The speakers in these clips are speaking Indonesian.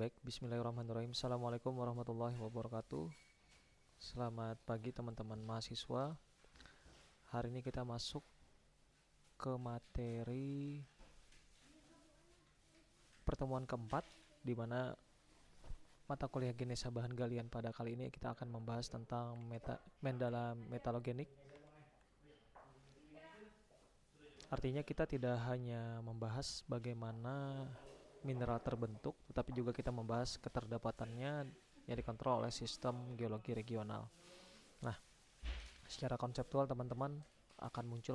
baik. Bismillahirrahmanirrahim. Assalamualaikum warahmatullahi wabarakatuh. Selamat pagi teman-teman mahasiswa. Hari ini kita masuk ke materi pertemuan keempat, di mana mata kuliah genesa bahan galian pada kali ini kita akan membahas tentang Mendala metalogenik. Artinya kita tidak hanya membahas bagaimana mineral terbentuk, tetapi juga kita membahas keterdapatannya yang dikontrol oleh sistem geologi regional. Nah, secara konseptual teman-teman akan muncul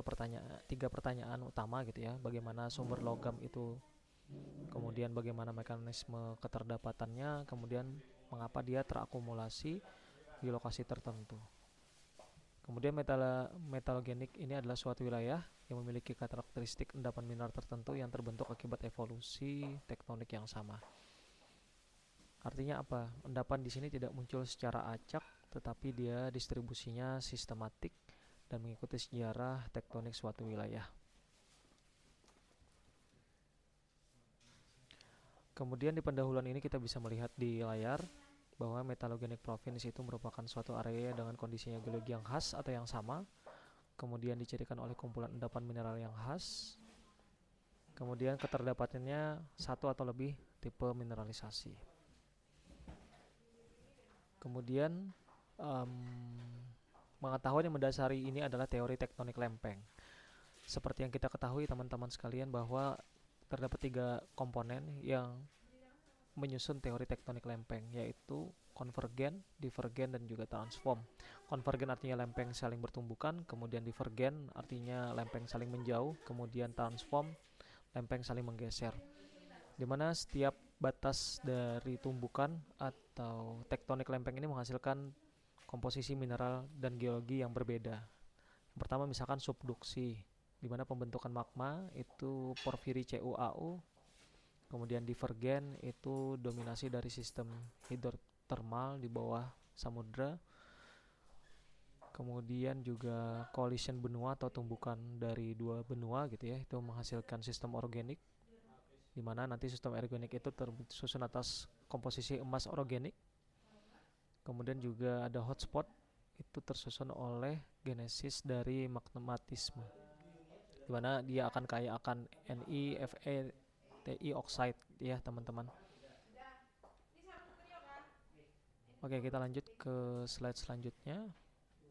tiga pertanyaan utama gitu ya. Bagaimana sumber logam itu, kemudian bagaimana mekanisme keterdapatannya, kemudian mengapa dia terakumulasi di lokasi tertentu. Kemudian metalogenik ini adalah suatu wilayah yang memiliki karakteristik endapan mineral tertentu yang terbentuk akibat evolusi tektonik yang sama. Artinya apa? Endapan di sini tidak muncul secara acak, tetapi dia distribusinya sistematik dan mengikuti sejarah tektonik suatu wilayah. Kemudian di pendahuluan ini kita bisa melihat di layar bahwa metalogenik province itu merupakan suatu area dengan kondisinya geologi yang khas atau yang sama, kemudian dicirikan oleh kumpulan endapan mineral yang khas, kemudian keterdapatannya satu atau lebih tipe mineralisasi. Kemudian pengetahuan yang mendasari ini adalah teori tektonik lempeng. Seperti yang kita ketahui teman-teman sekalian bahwa terdapat tiga komponen yang menyusun teori tektonik lempeng, yaitu konvergen, divergen, dan juga transform. Konvergen artinya lempeng saling bertumbukan, kemudian divergen artinya lempeng saling menjauh, kemudian transform lempeng saling menggeser. Di mana setiap batas dari tumbukan atau tektonik lempeng ini menghasilkan komposisi mineral dan geologi yang berbeda. Yang pertama misalkan subduksi, di mana pembentukan magma itu porfiri CuAu. Kemudian divergen itu dominasi dari sistem hidrotermal di bawah samudra. Kemudian juga collision benua atau tumbukan dari dua benua gitu ya, itu menghasilkan sistem organik, di mana nanti sistem organik itu tersusun atas komposisi emas organik. Kemudian juga ada hotspot, itu tersusun oleh genesis dari magmatisme, di mana dia akan kaya akan Ni, Fe, Ti oxide ya teman-teman. Oke, kita lanjut ke slide selanjutnya.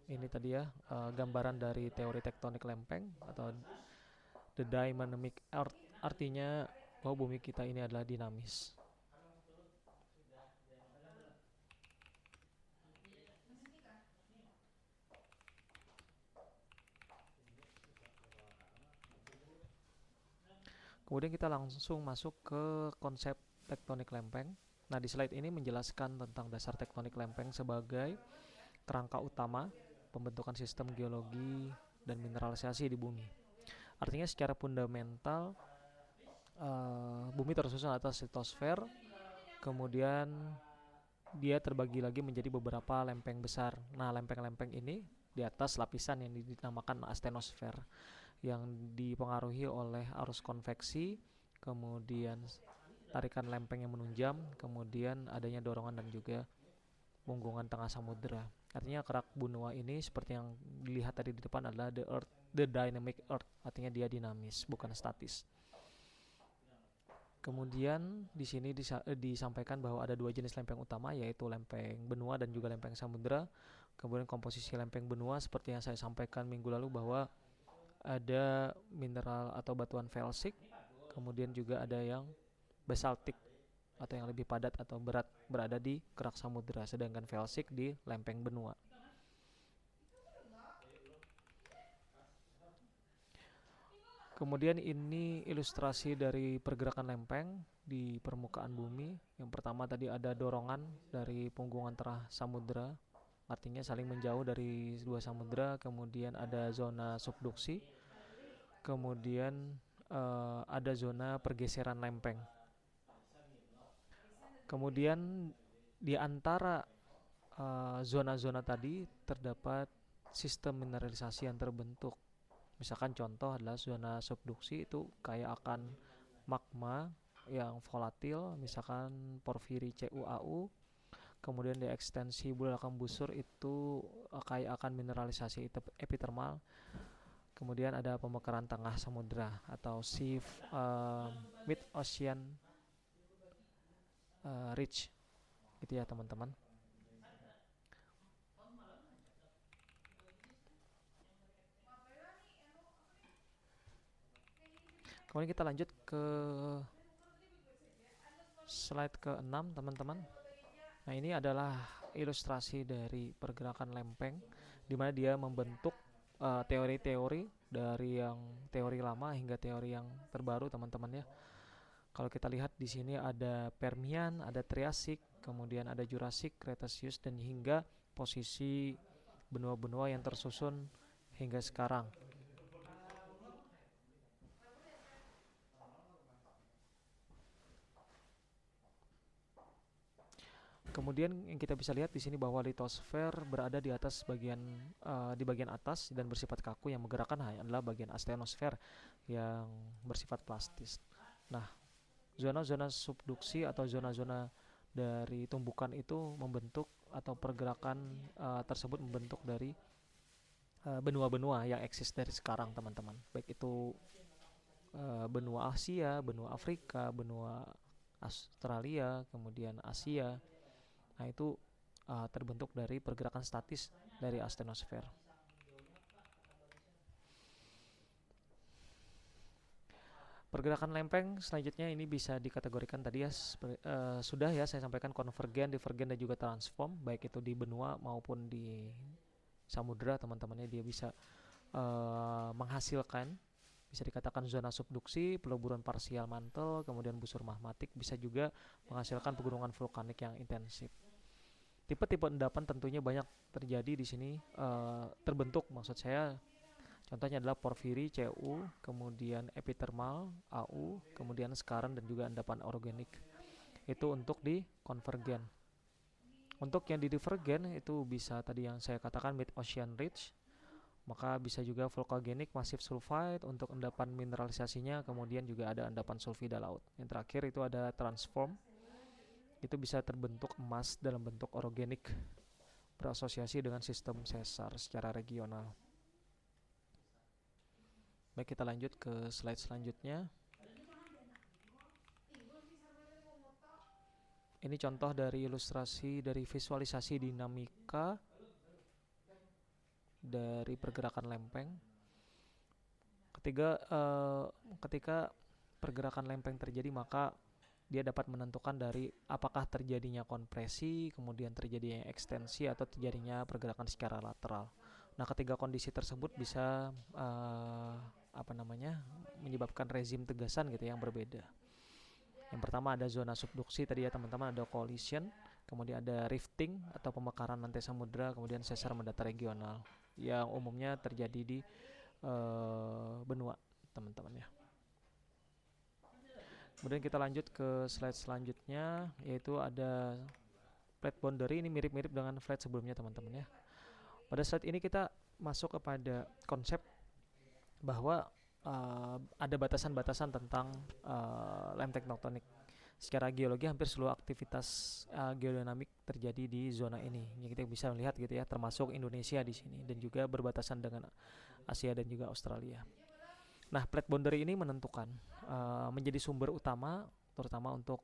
Ini tadi ya gambaran dari teori tektonik lempeng atau the dynamic earth, artinya bahwa bumi kita ini adalah dinamis. Kemudian kita langsung masuk ke konsep tektonik lempeng. Nah, di slide ini menjelaskan tentang dasar tektonik lempeng sebagai kerangka utama pembentukan sistem geologi dan mineralisasi di bumi. Artinya secara fundamental bumi tersusun atas litosfer, kemudian dia terbagi lagi menjadi beberapa lempeng besar. Nah, lempeng-lempeng ini di atas lapisan yang dinamakan astenosfer, yang dipengaruhi oleh arus konveksi, kemudian tarikan lempeng yang menunjam, kemudian adanya dorongan dan juga punggungan tengah samudera. Artinya kerak benua ini seperti yang dilihat tadi di depan adalah the dynamic earth, artinya dia dinamis, bukan statis. Kemudian di sini disampaikan bahwa ada dua jenis lempeng utama, yaitu lempeng benua dan juga lempeng samudera. Kemudian komposisi lempeng benua seperti yang saya sampaikan minggu lalu bahwa ada mineral atau batuan felsik, kemudian juga ada yang basaltik atau yang lebih padat atau berat berada di kerak samudera, sedangkan felsik di lempeng benua. Kemudian ini ilustrasi dari pergerakan lempeng di permukaan bumi. Yang pertama tadi ada dorongan dari punggungan tengah samudera, artinya saling menjauh dari dua samudera. Kemudian ada zona subduksi, kemudian ada zona pergeseran lempeng. Kemudian di antara zona-zona tadi terdapat sistem mineralisasi yang terbentuk. Misalkan contoh adalah zona subduksi, itu kaya akan magma, yang volatil, misalkan porfiri CuAu. Kemudian di ekstensi bulakang busur itu kaya akan mineralisasi epithermal. Kemudian ada pemekaran tengah samudra atau mid ocean ridge, gitu ya teman-teman. Kemudian kita lanjut ke slide ke-6 teman-teman. Nah, ini adalah ilustrasi dari pergerakan lempeng, di mana dia membentuk teori-teori dari yang teori lama hingga teori yang terbaru teman-teman ya. Kalau kita lihat di sini ada Permian, ada Triasik, kemudian ada Jurassic, Cretaceous, dan hingga posisi benua-benua yang tersusun hingga sekarang. Kemudian yang kita bisa lihat di sini bahwa litosfer berada di atas di bagian atas dan bersifat kaku, yang menggerakkan adalah bagian astenosfer yang bersifat plastis. Nah, zona-zona subduksi atau zona-zona dari tumbukan itu membentuk atau pergerakan tersebut membentuk dari benua-benua yang eksis dari sekarang teman-teman. Baik itu benua Asia, benua Afrika, benua Australia, kemudian Asia. Nah, itu terbentuk dari pergerakan statis dari astenosfer. Pergerakan lempeng selanjutnya ini bisa dikategorikan tadi ya, sudah ya saya sampaikan konvergen, divergen, dan juga transform, baik itu di benua maupun di samudra teman-temannya. Dia bisa menghasilkan, bisa dikatakan zona subduksi, peleburan parsial mantel, kemudian busur magmatik, bisa juga menghasilkan pegunungan vulkanik yang intensif. Tipe-tipe endapan tentunya banyak terjadi di sini, terbentuk maksud saya. Contohnya adalah porfiri Cu, kemudian epithermal Au, kemudian skarn, dan juga endapan orogenik. Itu untuk di konvergen. Untuk yang di divergen itu bisa tadi yang saya katakan mid ocean ridge, maka bisa juga vulkagenik massive sulfide untuk endapan mineralisasinya, kemudian juga ada endapan sulfida laut. Yang terakhir itu ada transform, itu bisa terbentuk emas dalam bentuk orogenik berasosiasi dengan sistem sesar secara regional. Baik, kita lanjut ke slide selanjutnya. Ini contoh dari ilustrasi dari visualisasi dinamika dari pergerakan lempeng. Ketika pergerakan lempeng terjadi, maka dia dapat menentukan dari apakah terjadinya kompresi, kemudian terjadinya ekstensi, atau terjadinya pergerakan secara lateral. Nah, ketiga kondisi tersebut bisa menyebabkan rezim tegasan gitu yang berbeda. Yang pertama ada zona subduksi tadi ya teman-teman, ada collision, kemudian ada rifting atau pemekaran lantai samudra, kemudian sesar mendatar regional yang umumnya terjadi di benua teman-teman ya. Kemudian kita lanjut ke slide selanjutnya, yaitu ada flat boundary. Ini mirip-mirip dengan slide sebelumnya teman-teman ya. Pada slide ini kita masuk kepada konsep bahwa ada batasan-batasan tentang lem tektonik. Secara geologi hampir seluruh aktivitas geodinamik terjadi di zona ini. Yang kita bisa melihat gitu ya, termasuk Indonesia di sini dan juga berbatasan dengan Asia dan juga Australia. Nah, plate boundary ini menentukan menjadi sumber utama terutama untuk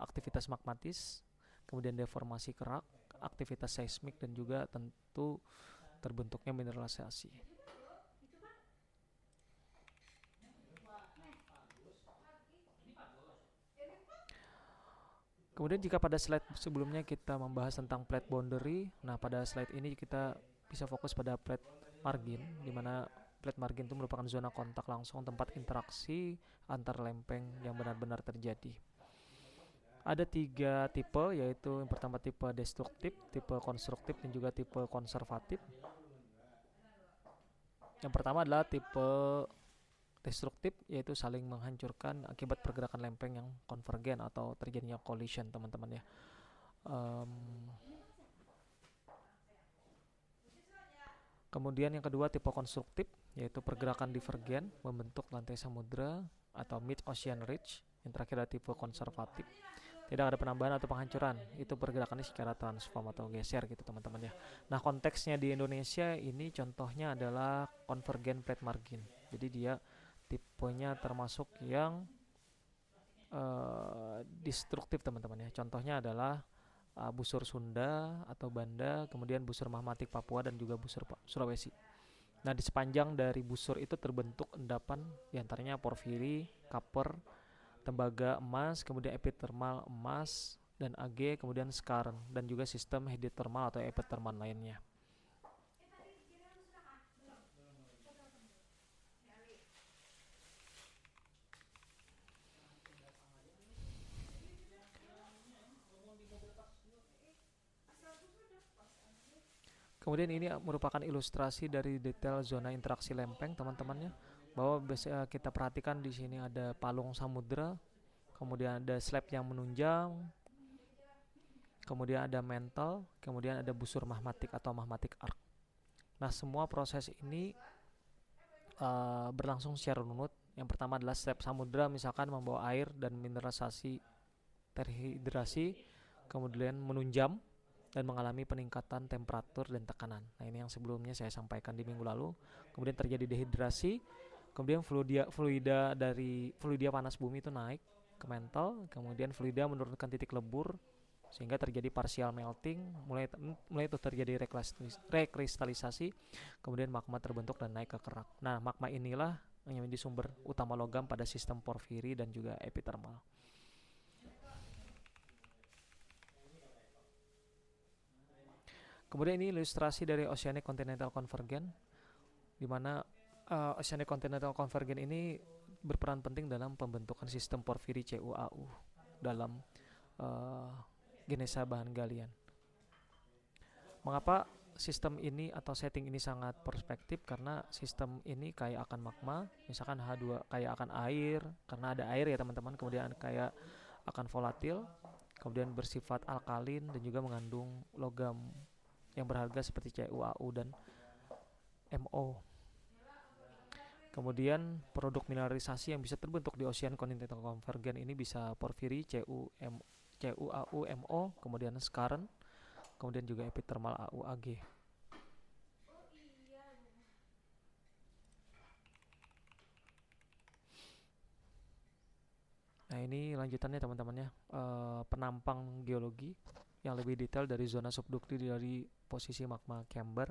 aktivitas magmatis, kemudian deformasi kerak, aktivitas seismik, dan juga tentu terbentuknya mineralisasi. Kemudian jika pada slide sebelumnya kita membahas tentang plate boundary, nah pada slide ini kita bisa fokus pada plate margin, di mana plate margin itu merupakan zona kontak langsung tempat interaksi antar lempeng yang benar-benar terjadi. Ada 3 tipe, yaitu yang pertama tipe destruktif, tipe konstruktif, dan juga tipe konservatif. Yang pertama adalah tipe destruktif, yaitu saling menghancurkan akibat pergerakan lempeng yang konvergen atau terjadinya collision teman-teman ya. Kemudian yang kedua tipe konstruktif, yaitu pergerakan divergen membentuk lantai samudra atau mid ocean ridge Yang terakhir adalah tipe konservatif, tidak ada penambahan atau penghancuran, itu pergerakannya secara transform atau geser gitu teman-teman ya. Nah konteksnya di Indonesia ini contohnya adalah convergent plate margin, jadi dia tipenya termasuk yang destruktif teman-teman ya. Contohnya adalah busur Sunda atau Banda, kemudian busur magmatik Papua dan juga busur Sulawesi. Nah di sepanjang dari busur itu terbentuk endapan diantaranya porfiri, kaper, tembaga emas, kemudian epithermal emas dan Ag, kemudian skarn dan juga sistem hidrothermal atau epithermal lainnya. Kemudian ini merupakan ilustrasi dari detail zona interaksi lempeng teman-temannya, bahwa kita perhatikan di sini ada palung samudra, kemudian ada slab yang menunjang, kemudian ada mantle, kemudian ada busur magmatik atau magmatic arc. Nah semua proses ini berlangsung secara runut. Yang pertama adalah slab samudra misalkan membawa air dan mineralisasi terhidrasi, kemudian menunjam dan mengalami peningkatan temperatur dan tekanan. Nah ini yang sebelumnya saya sampaikan di minggu lalu. Kemudian terjadi dehidrasi, kemudian fluida panas bumi itu naik ke mantle, kemudian fluida menurunkan titik lebur sehingga terjadi partial melting, mulai itu terjadi rekristalisasi, kemudian magma terbentuk dan naik ke kerak. Nah magma inilah yang menjadi sumber utama logam pada sistem porfiri dan juga epithermal. Kemudian ini ilustrasi dari Oceanic Continental Convergence, di mana Oceanic Continental Convergence ini berperan penting dalam pembentukan sistem porfiri CuAu dalam genesa bahan galian. Mengapa sistem ini atau setting ini sangat perspektif? Karena sistem ini kaya akan magma, misalkan H2 kaya akan air, karena ada air ya teman-teman, kemudian kaya akan volatil, kemudian bersifat alkalin dan juga mengandung logam yang berharga seperti CuAu dan MO. Kemudian produk mineralisasi yang bisa terbentuk di Ocean Continental Convergence ini bisa porfiri, CuAu, MO, kemudian skarn, kemudian juga epithermal AU, Ag. Nah ini lanjutannya teman-teman ya, penampang geologi yang lebih detail dari zona subdukti dari posisi magma chamber,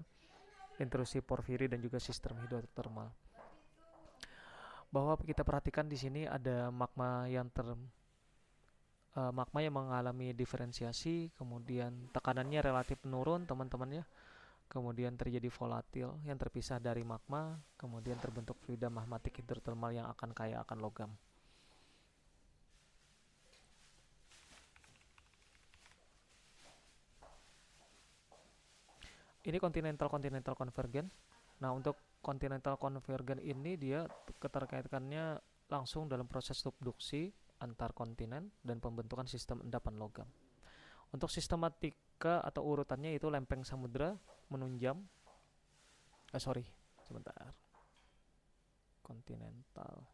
intrusi porfiri dan juga sistem hidrothermal. Bahwa kita perhatikan di sini ada magma yang mengalami diferensiasi, kemudian tekanannya relatif menurun teman-teman ya. Kemudian terjadi volatil yang terpisah dari magma, kemudian terbentuk fluida magmatik hidrothermal yang akan kaya akan logam. Ini continental convergence. Nah untuk continental convergence ini dia keterkaitannya langsung dalam proses subduksi antar kontinen dan pembentukan sistem endapan logam. Untuk sistematika atau urutannya itu lempeng samudra menunjam, kontinental.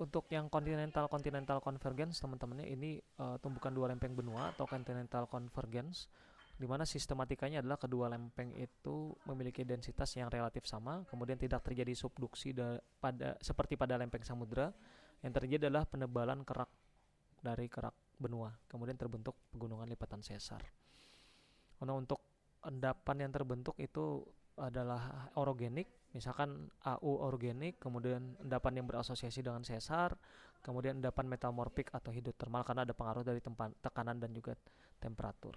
Untuk yang continental convergence teman-temannya ini tumbukan dua lempeng benua atau continental convergence, di mana sistematikanya adalah kedua lempeng itu memiliki densitas yang relatif sama, kemudian tidak terjadi subduksi seperti pada lempeng samudra. Yang terjadi adalah penebalan kerak dari kerak benua, kemudian terbentuk pegunungan lipatan sesar. Nah, untuk endapan yang terbentuk itu adalah orogenik, misalkan AU orogenik, kemudian endapan yang berasosiasi dengan sesar, kemudian endapan metamorfik atau hidrothermal karena ada pengaruh dari tekanan dan juga temperatur.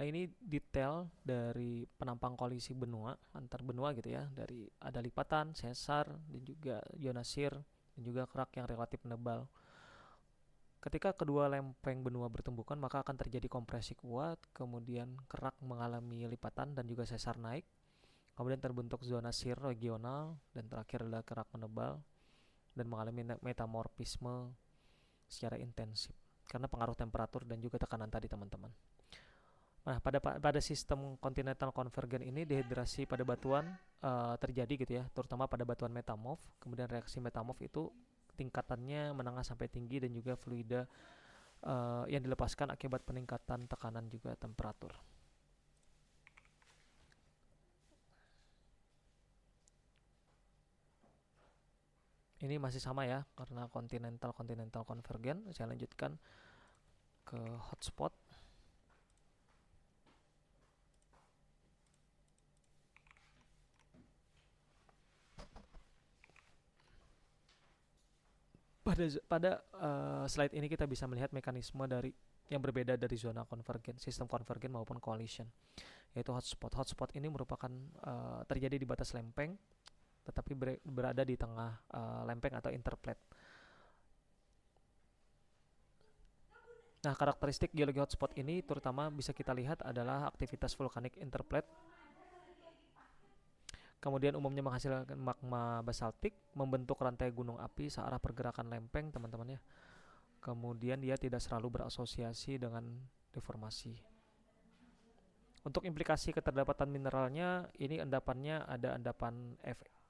Nah ini detail dari penampang koalisi benua, antar benua gitu ya, dari ada lipatan, sesar, dan juga zona shear, dan juga kerak yang relatif menebal. Ketika kedua lempeng benua bertumbukan, maka akan terjadi kompresi kuat, kemudian kerak mengalami lipatan dan juga sesar naik, kemudian terbentuk zona shear regional, dan terakhir adalah kerak menebal, dan mengalami metamorfisme secara intensif karena pengaruh temperatur dan juga tekanan tadi teman-teman. Nah, pada sistem continental convergen ini dehidrasi pada batuan terjadi gitu ya, terutama pada batuan metamorf. Kemudian reaksi metamorf itu tingkatannya menengah sampai tinggi dan juga fluida yang dilepaskan akibat peningkatan tekanan juga temperatur. Ini masih sama ya, karena continental convergen. Saya lanjutkan ke hotspot. Pada slide ini kita bisa melihat mekanisme dari yang berbeda dari zona konvergen, sistem konvergen maupun collision, yaitu hotspot. Hotspot ini merupakan terjadi di batas lempeng, tetapi berada di tengah lempeng atau interplate. Nah, karakteristik geologi hotspot ini terutama bisa kita lihat adalah aktivitas vulkanik interplate. Kemudian umumnya menghasilkan magma basaltik, membentuk rantai gunung api searah pergerakan lempeng, teman-teman ya. Kemudian dia tidak selalu berasosiasi dengan deformasi. Untuk implikasi keterdapatan mineralnya, ini endapannya ada endapan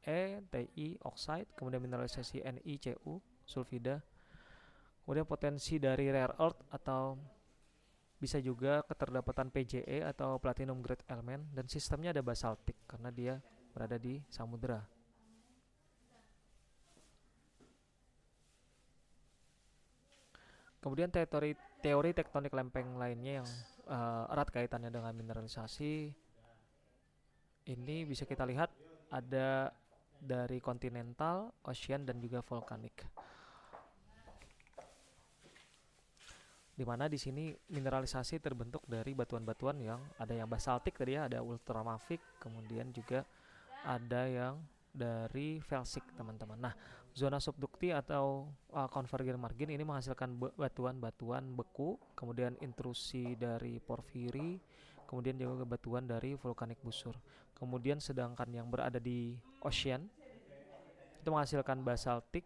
Fe, Ti, oxide, kemudian mineralisasi Ni, Cu, sulfida. Kemudian potensi dari rare earth atau bisa juga keterdapatan PGE atau platinum grade element, dan sistemnya ada basaltik karena dia berada di samudera. Kemudian teori tektonik lempeng lainnya yang erat kaitannya dengan mineralisasi ini bisa kita lihat ada dari kontinental, ocean, dan juga volkanik. Dimana di sini mineralisasi terbentuk dari batuan-batuan yang ada yang basaltik tadi ya, ada ultramafik, kemudian juga ada yang dari felsik teman-teman. Nah, zona subdukti atau konvergen margin ini menghasilkan batuan-batuan beku, kemudian intrusi dari porfiri, kemudian juga batuan dari vulkanik busur. Kemudian sedangkan yang berada di ocean itu menghasilkan basaltik,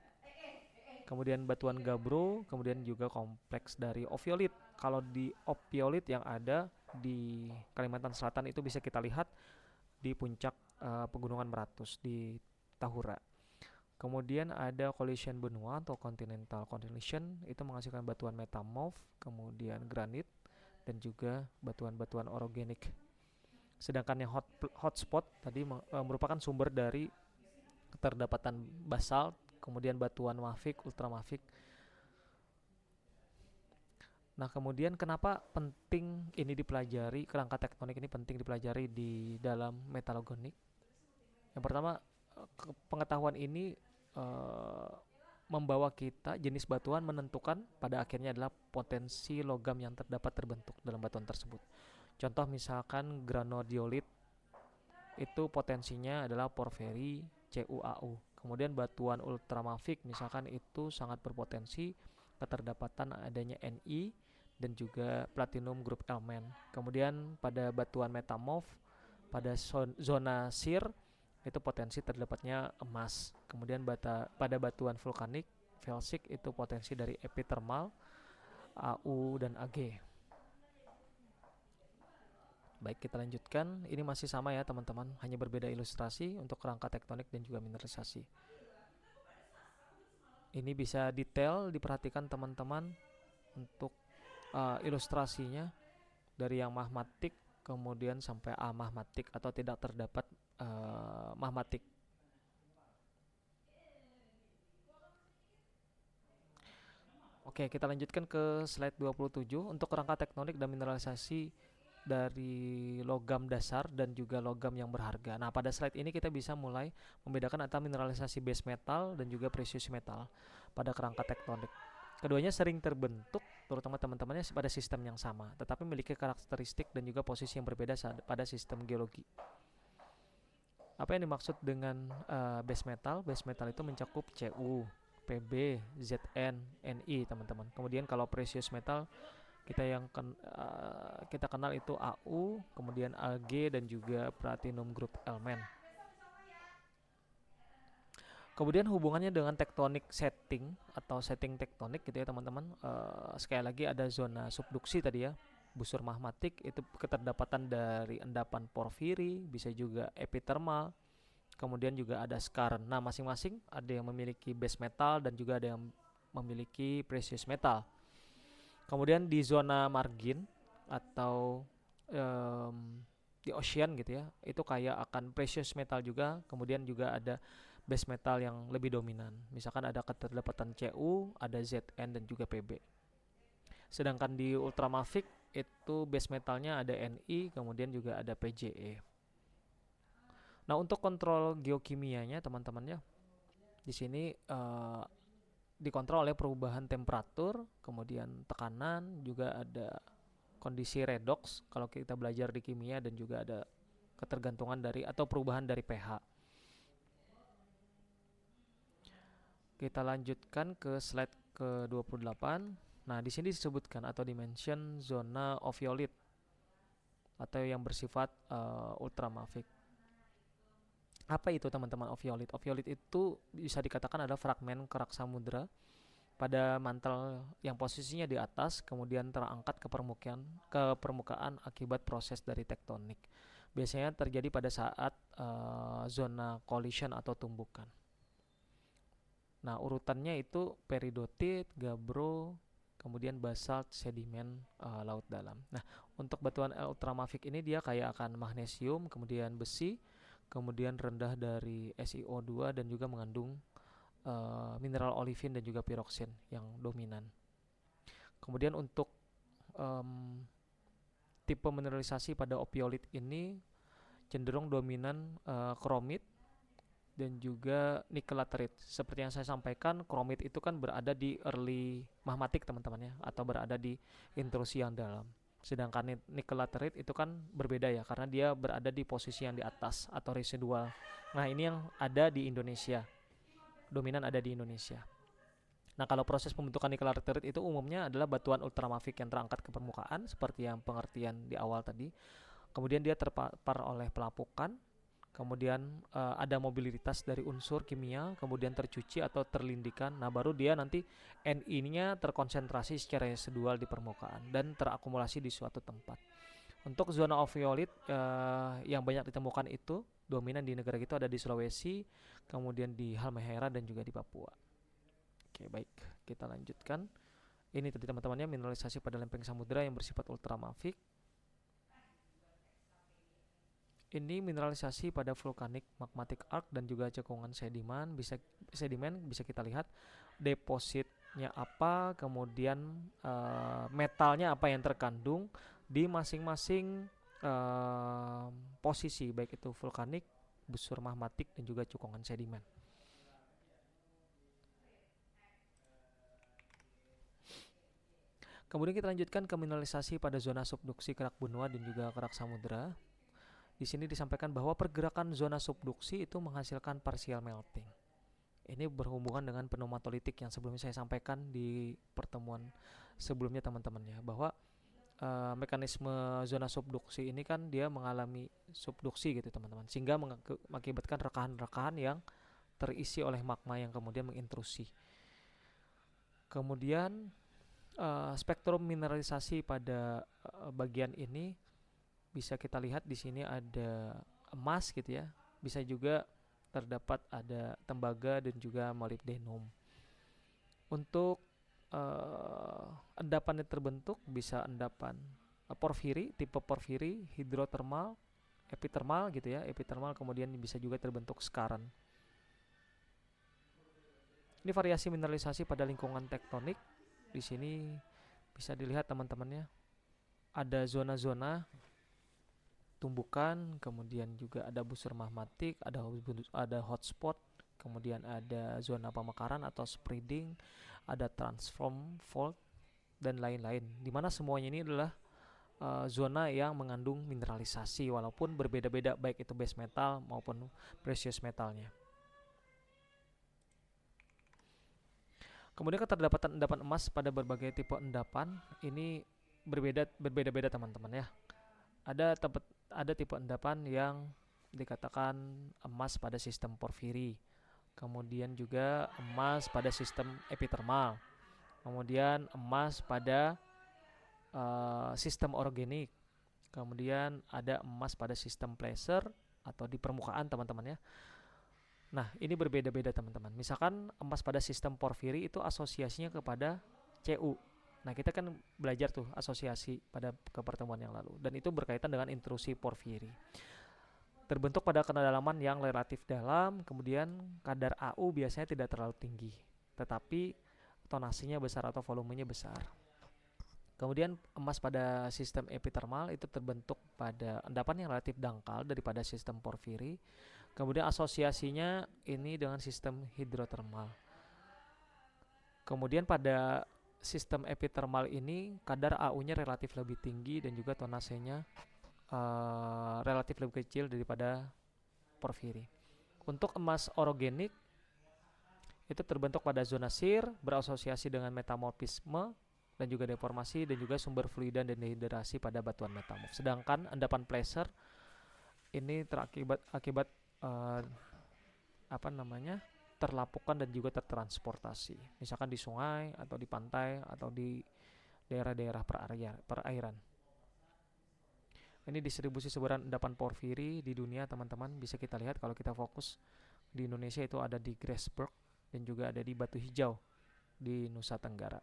kemudian batuan gabbro, kemudian juga kompleks dari opiolit. Kalau di opiolit yang ada di Kalimantan Selatan itu bisa kita lihat di puncak pegunungan Meratus di Tahura. Kemudian ada collision benua atau continental collision, itu menghasilkan batuan metamorf, kemudian granit, dan juga batuan-batuan orogenik. Sedangkan yang hotspot tadi merupakan sumber dari keterdapatan basalt, kemudian batuan mafik, ultramafik. Nah, kemudian kenapa penting ini dipelajari, kerangka tektonik ini penting dipelajari di dalam metalogenik? Yang pertama, pengetahuan ini membawa kita jenis batuan menentukan pada akhirnya adalah potensi logam yang terdapat terbentuk dalam batuan tersebut. Contoh misalkan granodiolit itu potensinya adalah porfiri, CuAu. Kemudian batuan ultramafik misalkan itu sangat berpotensi keterdapatan adanya Ni dan juga platinum group element. Kemudian pada batuan metamorf pada zona shear itu potensi terdapatnya emas. Kemudian pada batuan vulkanik felsik itu potensi dari epithermal, Au dan Ag. Baik, kita lanjutkan. Ini masih sama ya teman-teman, hanya berbeda ilustrasi untuk kerangka tektonik dan juga mineralisasi. Ini bisa detail diperhatikan teman-teman untuk ilustrasinya dari yang magmatik kemudian sampai amagmatik atau tidak terdapat magmatik. Oke, kita lanjutkan ke slide 27 untuk kerangka tektonik dan mineralisasi dari logam dasar dan juga logam yang berharga. Nah, pada slide ini kita bisa mulai membedakan antara mineralisasi base metal dan juga precious metal pada kerangka tektonik. Keduanya sering terbentuk, terutama teman-temannya pada sistem yang sama, tetapi memiliki karakteristik dan juga posisi yang berbeda pada sistem geologi. Apa yang dimaksud dengan base metal? Base metal itu mencakup Cu, Pb, Zn, Ni, teman-teman. Kemudian kalau precious metal kita kenal itu Au, kemudian Ag dan juga platinum group element. Kemudian hubungannya dengan tektonik setting atau setting tektonik gitu ya teman-teman. Sekali lagi ada zona subduksi tadi ya, busur magmatik itu keterdapatan dari endapan porfiri, bisa juga epithermal, kemudian juga ada skarn. Nah, masing-masing ada yang memiliki base metal dan juga ada yang memiliki precious metal. Kemudian di zona margin atau di ocean gitu ya, itu kayak akan precious metal juga, kemudian juga ada base metal yang lebih dominan. Misalkan ada keterdapatan Cu, ada Zn dan juga Pb. Sedangkan di ultramafic itu base metalnya ada Ni, kemudian juga ada Pge. Nah, untuk kontrol geokimianya teman-teman ya, di sini dikontrol oleh perubahan temperatur, kemudian tekanan, juga ada kondisi redox kalau kita belajar di kimia, dan juga ada ketergantungan dari atau perubahan dari pH. Kita lanjutkan ke slide ke-28. Nah, di sini disebutkan atau dimention zona oviolit atau yang bersifat ultramafic. Apa itu teman-teman oviolit? Oviolit itu bisa dikatakan adalah fragmen kerak samudra pada mantel yang posisinya di atas kemudian terangkat ke permukaan akibat proses dari tektonik. Biasanya terjadi pada saat zona collision atau tumbukan. Nah, urutannya itu peridotit, gabbro, kemudian basalt, sedimen laut dalam. Nah, untuk batuan ultramafic ini dia kaya akan magnesium, kemudian besi, kemudian rendah dari SiO2 dan juga mengandung mineral olivin dan juga piroksin yang dominan. Kemudian untuk tipe mineralisasi pada opiolit ini cenderung dominan kromit dan juga nikel laterite. Seperti yang saya sampaikan, kromit itu kan berada di early magmatik teman-teman ya, atau berada di intrusi yang dalam. Sedangkan nikel laterite itu kan berbeda ya, karena dia berada di posisi yang di atas atau residual. Nah, ini yang ada di Indonesia, dominan ada di Indonesia. Nah, kalau proses pembentukan nikel laterite itu umumnya adalah batuan ultramafic yang terangkat ke permukaan seperti yang pengertian di awal tadi. Kemudian dia terpapar oleh pelapukan, kemudian ada mobilitas dari unsur kimia, kemudian tercuci atau terlindikan. Nah, baru dia nanti Ni-nya terkonsentrasi secara residual di permukaan dan terakumulasi di suatu tempat. Untuk zona oviolit yang banyak ditemukan itu dominan di negara kita ada di Sulawesi, kemudian di Halmahera dan juga di Papua. Oke, baik, kita lanjutkan. Ini tadi teman-temannya mineralisasi pada lempeng samudera yang bersifat ultramafic. Ini mineralisasi pada vulkanik magmatic arc dan juga cekungan sedimen bisa kita lihat depositnya apa, kemudian metalnya apa yang terkandung di masing-masing posisi, baik itu vulkanik, busur magmatik dan juga cekungan sedimen. Kemudian kita lanjutkan ke mineralisasi pada zona subduksi kerak benua dan juga kerak samudera. Di sini disampaikan bahwa pergerakan zona subduksi itu menghasilkan partial melting. Ini berhubungan dengan pneumatolitik yang sebelumnya saya sampaikan di pertemuan sebelumnya teman-teman ya, bahwa mekanisme zona subduksi ini kan dia mengalami subduksi gitu teman-teman, sehingga mengakibatkan rekahan-rekahan yang terisi oleh magma yang kemudian mengintrusi. Kemudian spektrum mineralisasi pada bagian ini bisa kita lihat di sini ada emas gitu ya. Bisa juga terdapat ada tembaga dan juga molybdenum. Untuk endapan yang terbentuk bisa endapan porfiri, tipe porfiri, hidrotermal, epithermal gitu ya. Epithermal kemudian bisa juga terbentuk skarn. Ini variasi mineralisasi pada lingkungan tektonik. Di sini bisa dilihat teman-temannya. Ada zona-zona tumbukan, kemudian juga ada busur magmatik, ada hotspot, kemudian ada zona pemekaran atau spreading, ada transform fault dan lain-lain. Dimana semuanya ini adalah zona yang mengandung mineralisasi walaupun berbeda-beda baik itu base metal maupun precious metalnya. Kemudian keterdapatan endapan emas pada berbagai tipe endapan ini berbeda-beda teman-teman ya. Ada tipe endapan yang dikatakan emas pada sistem porfiri. kemudian juga emas pada sistem epithermal, kemudian emas pada sistem organik, kemudian ada emas pada sistem placer atau di permukaan teman-teman ya. Nah, ini berbeda-beda teman-teman. Misalkan emas pada sistem porfiri itu asosiasinya kepada Cu. Nah, kita kan belajar tuh asosiasi pada pertemuan yang lalu, dan itu berkaitan dengan intrusi porfiri. Terbentuk pada kedalaman yang relatif dalam, kemudian kadar Au biasanya tidak terlalu tinggi, tetapi tonasinya besar atau volumenya besar. Kemudian emas pada sistem epithermal itu terbentuk pada endapan yang relatif dangkal daripada sistem porfiri. Kemudian asosiasinya ini dengan sistem hidrotermal. Kemudian pada sistem epithermal ini kadar AU-nya relatif lebih tinggi dan juga tonasenya relatif lebih kecil daripada porfiri. Untuk emas orogenik itu terbentuk pada zona shear, berasosiasi dengan metamorfisme dan juga deformasi, dan juga sumber fluida dan dehidrasi pada batuan metamorf. Sedangkan endapan placer ini akibat terlapukan dan juga tertransportasi, misalkan di sungai atau di pantai atau di daerah-daerah perairan. Ini distribusi sebaran endapan porfiri di dunia teman-teman, bisa kita lihat kalau kita fokus di Indonesia itu ada di Grasberg dan juga ada di Batu Hijau di Nusa Tenggara.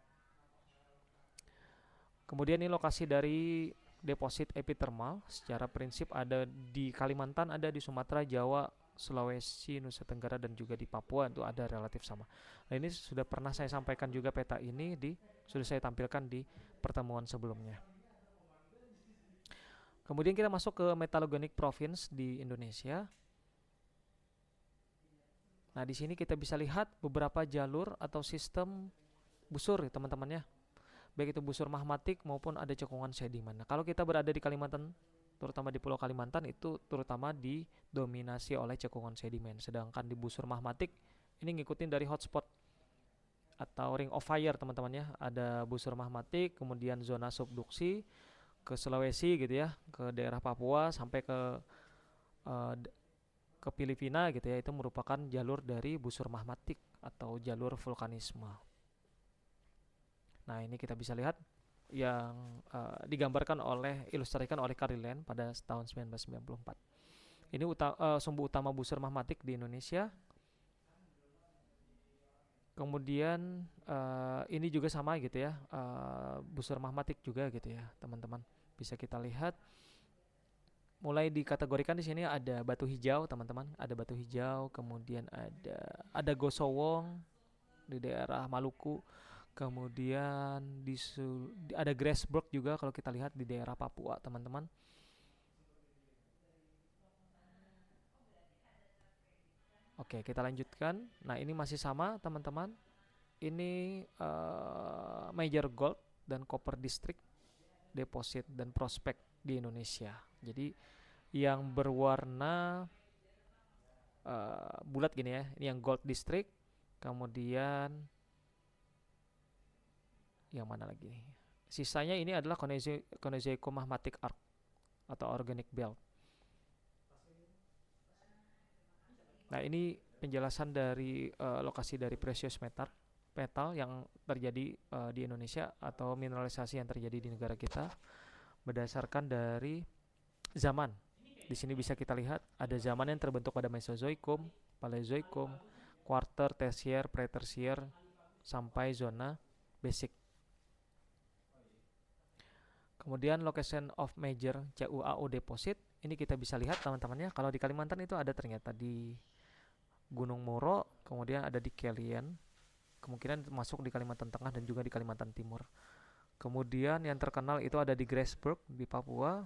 Kemudian ini lokasi dari deposit epithermal. Secara prinsip ada di Kalimantan, ada di Sumatera, Jawa, Sulawesi, Nusa Tenggara, dan juga di Papua itu ada relatif sama. Nah, ini sudah pernah saya sampaikan juga, peta ini sudah saya tampilkan di pertemuan sebelumnya. Kemudian kita masuk ke metallogenic province di Indonesia. Nah, di sini kita bisa lihat beberapa jalur atau sistem busur ya teman-teman ya. Baik itu busur magmatik maupun ada cekungan sedimen. Nah, kalau kita berada di Kalimantan, terutama di Pulau Kalimantan, itu terutama didominasi oleh cekungan sedimen. Sedangkan di busur magmatik ini ngikutin dari hotspot atau ring of fire teman-teman ya. Ada busur magmatik, kemudian zona subduksi ke Sulawesi gitu ya, ke daerah Papua sampai ke Filipina gitu ya. Itu merupakan jalur dari busur magmatik atau jalur vulkanisme. Nah, ini kita bisa lihat yang ilustrasikan oleh Carlin pada tahun 1994. Ini sumbu utama busur magmatik di Indonesia. Kemudian ini juga sama gitu ya, busur magmatik juga gitu ya teman-teman. Bisa kita lihat mulai dikategorikan di sini ada Batu Hijau teman-teman, ada Batu Hijau, kemudian ada Gosowong di daerah Maluku. Kemudian ada Grasberg juga kalau kita lihat di daerah Papua teman-teman. Oke, kita lanjutkan. Nah, ini masih sama teman-teman. Ini major gold dan copper district deposit dan prospek di Indonesia. Jadi yang berwarna bulat gini ya, ini yang gold district. Kemudian yang mana lagi nih? Sisanya ini adalah Konezueco magmatic arc atau organic belt. Nah, ini penjelasan dari lokasi dari precious metal yang terjadi di Indonesia atau mineralisasi yang terjadi di negara kita berdasarkan dari zaman. Di sini bisa kita lihat ada zaman yang terbentuk pada Mesozoikum, Paleozoikum, Quarter, Tertiary, Pre-Tertiary sampai zona basic. Kemudian location of major CuAu deposit, ini kita bisa lihat teman-teman ya. Kalau di Kalimantan itu ada ternyata di Gunung Moro, kemudian ada di Kelian, kemungkinan masuk di Kalimantan Tengah dan juga di Kalimantan Timur. Kemudian yang terkenal itu ada di Grasberg di Papua,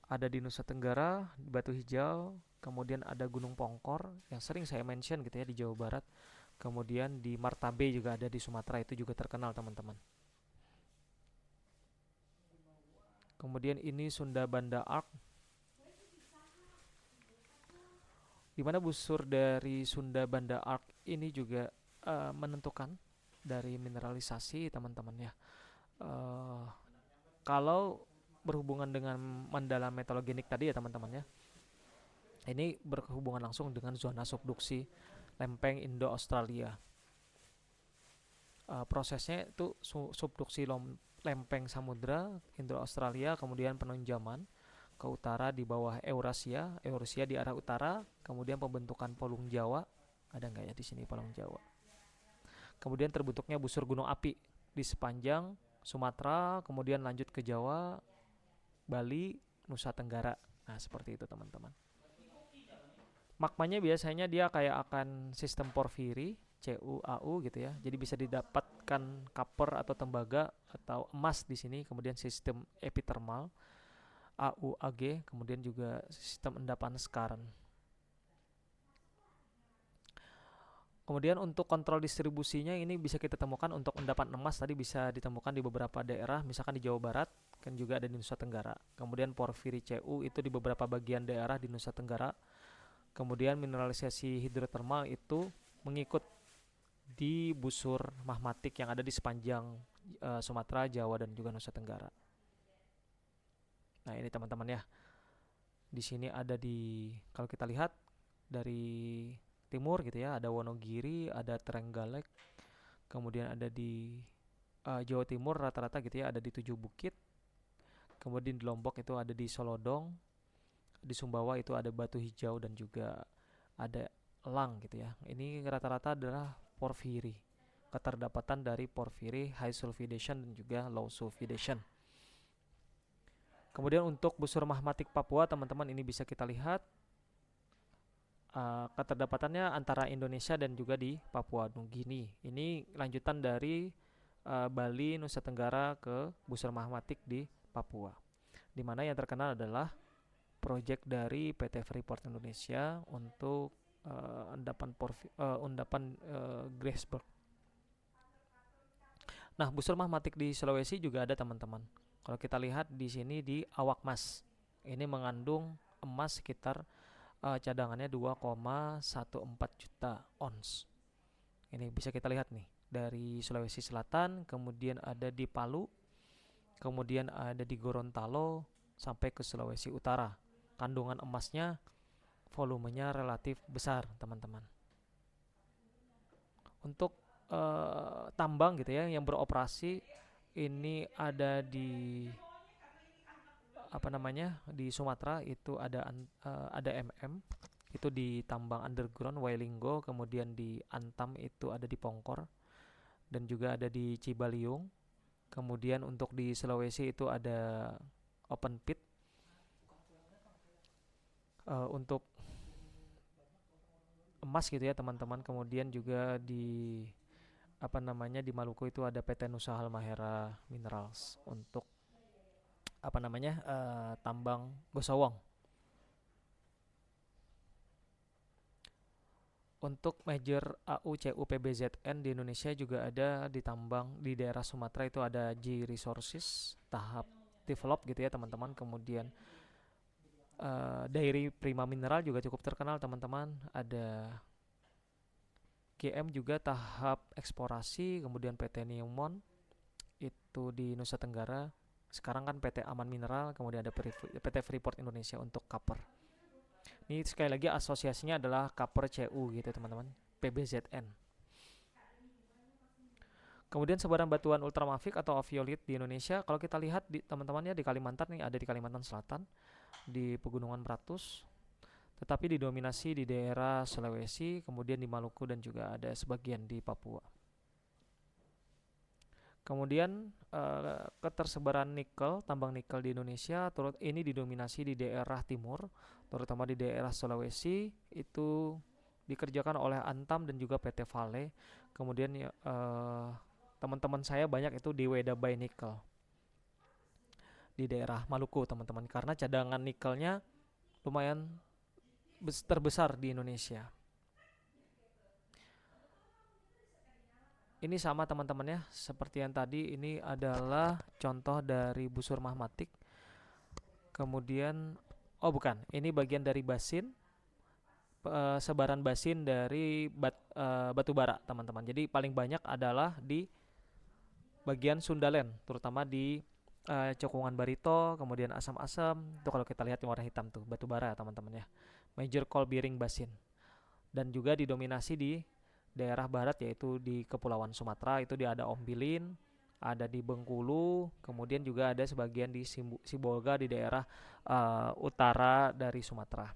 ada di Nusa Tenggara di Batu Hijau, kemudian ada Gunung Pongkor yang sering saya mention gitu ya di Jawa Barat. Kemudian di Martabe juga ada di Sumatera, itu juga terkenal teman-teman. Kemudian ini Sunda Banda Arc, di mana busur dari Sunda Banda Arc ini juga menentukan dari mineralisasi teman-teman ya. Kalau berhubungan dengan mandala metalogenik tadi ya teman-teman ya, ini berhubungan langsung dengan zona subduksi lempeng Indo-Australia. Prosesnya itu subduksi lempeng samudra Indo-Australia, kemudian penenjaman ke utara di bawah Eurasia, Eurasia di arah utara, kemudian pembentukan Polong Jawa. Ada nggak ya di sini Polong Jawa? Kemudian terbentuknya busur gunung api di sepanjang Sumatera, kemudian lanjut ke Jawa, Bali, Nusa Tenggara. Nah, seperti itu teman-teman. Magmanya biasanya dia kayak akan sistem porfiri, CuAu gitu ya. Jadi bisa didapatkan copper atau tembaga atau emas di sini, kemudian sistem epithermal, AuAg, kemudian juga sistem endapan skarn. Kemudian untuk kontrol distribusinya ini bisa kita temukan untuk endapan emas tadi bisa ditemukan di beberapa daerah, misalkan di Jawa Barat, kan juga ada di Nusa Tenggara. Kemudian porfiri Cu itu di beberapa bagian daerah di Nusa Tenggara. Kemudian mineralisasi hidrotermal itu mengikut di busur magmatik yang ada di sepanjang Sumatera, Jawa, dan juga Nusa Tenggara. Nah ini teman-teman ya, di sini ada kalau kita lihat dari timur gitu ya, ada Wonogiri, ada Trenggalek, kemudian ada di Jawa Timur rata-rata gitu ya, ada di 7 Bukit, kemudian di Lombok itu ada di Solodong, di Sumbawa itu ada Batu Hijau, dan juga ada Elang gitu ya. Ini rata-rata adalah porfiri, keterdapatan dari porfiri high sulfidation dan juga low sulfidation. Kemudian untuk busur magmatik Papua teman-teman ini bisa kita lihat keterdapatannya antara Indonesia dan juga di Papua Nugini. Ini lanjutan dari Bali, Nusa Tenggara ke busur magmatik di Papua. Di mana yang terkenal adalah proyek dari PT Freeport Indonesia untuk endapan Grasberg. Nah, busur magmatik di Sulawesi juga ada teman-teman. Kalau kita lihat di sini di Awak Mas, ini mengandung emas sekitar cadangannya 2,14 juta ons. Ini bisa kita lihat nih dari Sulawesi Selatan, kemudian ada di Palu, kemudian ada di Gorontalo sampai ke Sulawesi Utara. Kandungan emasnya, volumenya relatif besar teman-teman. Untuk tambang gitu ya yang beroperasi ini ada di di Sumatera itu ada itu di tambang underground Wailinggo, kemudian di Antam itu ada di Pongkor, dan juga ada di Cibaliung. Kemudian untuk di Sulawesi itu ada open pit. Untuk emas gitu ya teman-teman. Kemudian juga di di Maluku itu ada PT Nusa Halmahera Minerals untuk tambang Gosowong. Untuk major AuCuPBZN di Indonesia juga ada di tambang di daerah Sumatera itu ada G Resources tahap develop gitu ya teman-teman. Kemudian Dairy Prima Mineral juga cukup terkenal teman-teman. Ada GM juga tahap eksplorasi. Kemudian PT Newmont itu di Nusa Tenggara. Sekarang kan PT Aman Mineral. Kemudian ada PT Freeport Indonesia untuk copper. Ini sekali lagi asosiasinya adalah copper Cu gitu teman-teman, PBZN. Kemudian sebaran batuan ultramafik atau oviolit di Indonesia, kalau kita lihat di teman-teman ya di Kalimantan nih, ada di Kalimantan Selatan, di Pegunungan Meratus, tetapi didominasi di daerah Sulawesi, kemudian di Maluku, dan juga ada sebagian di Papua. Kemudian ketersebaran nikel, tambang nikel di Indonesia ini didominasi di daerah timur, terutama di daerah Sulawesi, itu dikerjakan oleh Antam dan juga PT Vale. Kemudian teman-teman saya banyak itu di Weda Bay Nickel di daerah Maluku teman-teman, karena cadangan nikelnya lumayan terbesar di Indonesia. Ini sama teman-teman ya, seperti yang tadi, ini adalah contoh dari busur magmatik. Kemudian, ini bagian dari basin, sebaran basin dari batu bara teman-teman. Jadi paling banyak adalah di bagian Sundaland, terutama di Cekungan Barito, kemudian Asam-Asam. Itu kalau kita lihat yang warna hitam tuh, batu bara teman-teman ya. Major Coal Bearing Basin. dan juga didominasi di daerah barat yaitu di Kepulauan Sumatera itu dia ada Ombilin, ada di Bengkulu, kemudian juga ada sebagian di Sibolga di daerah utara dari Sumatera.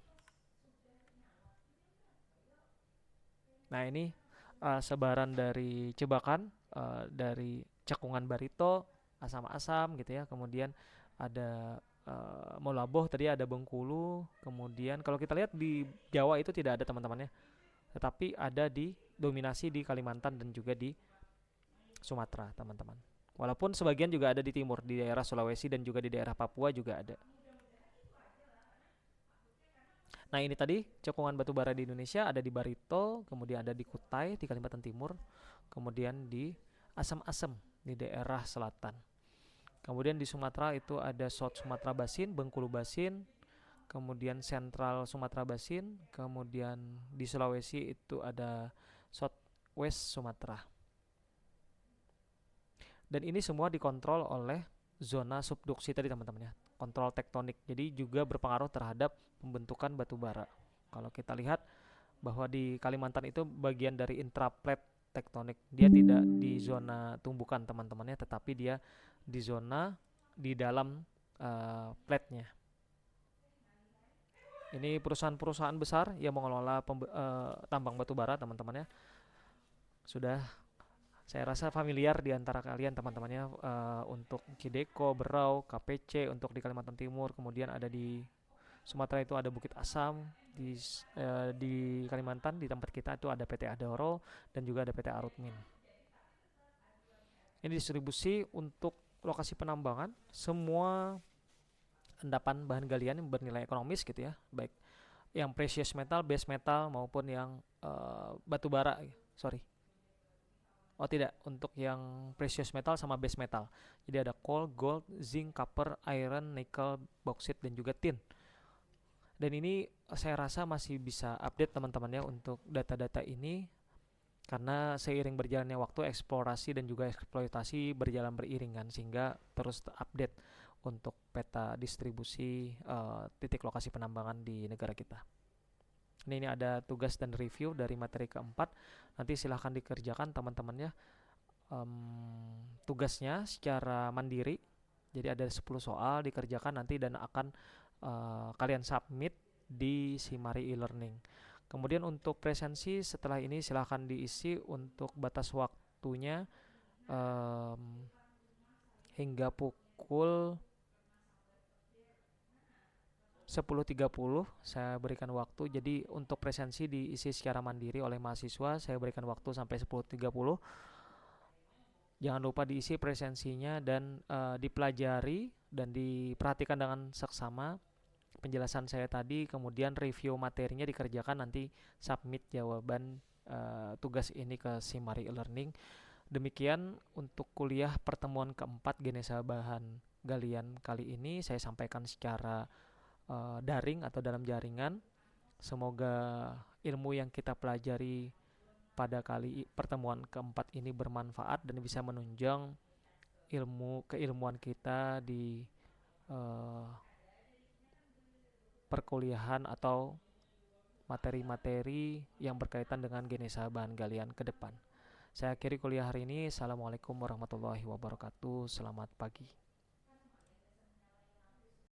Nah ini sebaran dari Cebakan, dari Cekungan Barito, Asam-Asam gitu ya. Kemudian ada Molaboh tadi ada Bengkulu. Kemudian kalau kita lihat di Jawa itu tidak ada teman-temannya, tetapi ada di dominasi di Kalimantan dan juga di Sumatera teman-teman. Walaupun sebagian juga ada di timur, di daerah Sulawesi dan juga di daerah Papua juga ada. Nah ini tadi cekungan batu bara di Indonesia ada di Barito, kemudian ada di Kutai di Kalimantan Timur, kemudian di Asam-Asam di daerah selatan. Kemudian di Sumatera itu ada South Sumatera Basin, Bengkulu Basin, kemudian Central Sumatera Basin, kemudian di Sulawesi itu ada South West Sumatera. Dan ini semua dikontrol oleh zona subduksi tadi teman-teman ya, kontrol tektonik. Jadi juga berpengaruh terhadap pembentukan batu bara. Kalau kita lihat bahwa di Kalimantan itu bagian dari intraplate tektonik. Dia tidak di zona tumbukan teman-temannya, tetapi dia di zona di dalam plate-nya. Ini perusahaan-perusahaan besar yang mengelola tambang batu bara teman-temannya. Sudah saya rasa familiar di antara kalian teman-temannya untuk Kideko, Berau, KPC untuk di Kalimantan Timur, kemudian ada di Sumatera itu ada Bukit Asam, di Kalimantan di tempat kita itu ada PT Adaro dan juga ada PT Arutmin. Ini distribusi untuk lokasi penambangan semua endapan bahan galian yang bernilai ekonomis gitu ya, baik yang precious metal, base metal maupun yang batu bara, sorry. Oh tidak, untuk yang precious metal sama base metal. Jadi ada coal, gold, zinc, copper, iron, nickel, bauxite dan juga tin. Dan ini saya rasa masih bisa update teman-temannya untuk data-data ini karena seiring berjalannya waktu eksplorasi dan juga eksploitasi berjalan beriringan sehingga terus update untuk peta distribusi titik lokasi penambangan di negara kita. Ini ada tugas dan review dari materi keempat. Nanti silahkan dikerjakan teman-temannya tugasnya secara mandiri. Jadi ada 10 soal dikerjakan nanti dan akan kalian submit di Simari e-learning. Kemudian untuk presensi setelah ini silahkan diisi untuk batas waktunya hingga pukul 10.30 saya berikan waktu. Jadi untuk presensi diisi secara mandiri oleh mahasiswa, saya berikan waktu sampai 10.30. Jangan lupa diisi presensinya dan dipelajari dan diperhatikan dengan seksama penjelasan saya tadi. Kemudian review materinya dikerjakan, nanti submit jawaban tugas ini ke Simari e-learning. Demikian untuk kuliah pertemuan keempat Genesa bahan galian kali ini saya sampaikan secara daring atau dalam jaringan. Semoga ilmu yang kita pelajari pada kali pertemuan keempat ini bermanfaat dan bisa menunjang keilmuan kita di perkuliahan atau materi-materi yang berkaitan dengan Genesa bahan galian ke depan. Saya akhiri kuliah hari ini. Assalamualaikum warahmatullahi wabarakatuh. Selamat pagi.